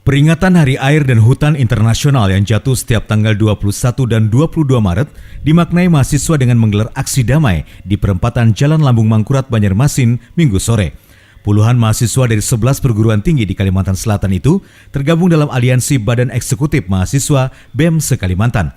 Peringatan Hari Air dan Hutan Internasional yang jatuh setiap tanggal 21 dan 22 Maret dimaknai mahasiswa dengan menggelar aksi damai di perempatan Jalan Lambung Mangkurat, Banjarmasin, Minggu sore. Puluhan mahasiswa dari 11 perguruan tinggi di Kalimantan Selatan itu tergabung dalam aliansi Badan Eksekutif Mahasiswa BEM se-Kalimantan.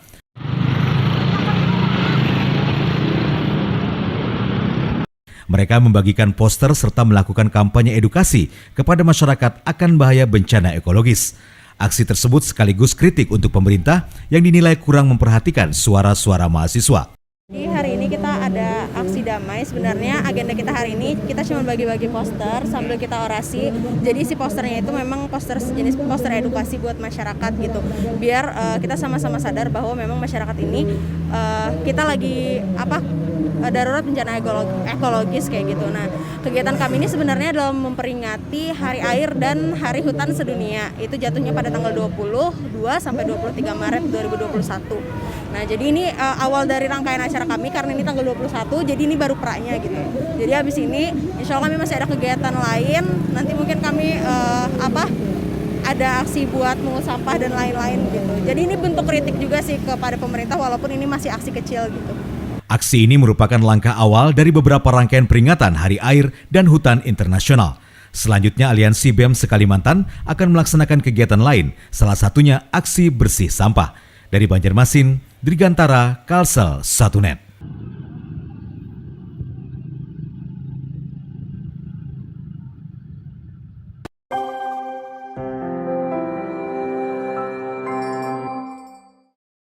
Mereka membagikan poster serta melakukan kampanye edukasi kepada masyarakat akan bahaya bencana ekologis. Aksi tersebut sekaligus kritik untuk pemerintah yang dinilai kurang memperhatikan suara-suara mahasiswa. Di hari ini kita ada aksi damai. Sebenarnya agenda kita hari ini kita cuma bagi-bagi poster sambil kita orasi. Jadi isi posternya itu memang poster jenis poster edukasi buat masyarakat gitu. Biar kita sama-sama sadar bahwa memang masyarakat ini kita lagi darurat bencana ekologis kayak gitu. Nah, kegiatan kami ini sebenarnya adalah memperingati Hari Air dan Hari Hutan Sedunia. Itu jatuhnya pada tanggal 22 sampai 23 Maret 2021. Nah, jadi ini awal dari rangkaian acara kami karena ini tanggal 21, jadi ini baru praknya gitu. Jadi habis ini insya Allah kami masih ada kegiatan lain. Nanti mungkin kami ada aksi buat mengut sampah dan lain-lain gitu. Jadi ini bentuk kritik juga sih kepada pemerintah walaupun ini masih aksi kecil gitu. Aksi ini merupakan langkah awal dari beberapa rangkaian peringatan Hari Air dan Hutan Internasional. Selanjutnya, Aliansi BEM se-Kalimantan akan melaksanakan kegiatan lain, salah satunya aksi bersih sampah. Dari Banjarmasin, Dirgantara, Kalsel, 1net.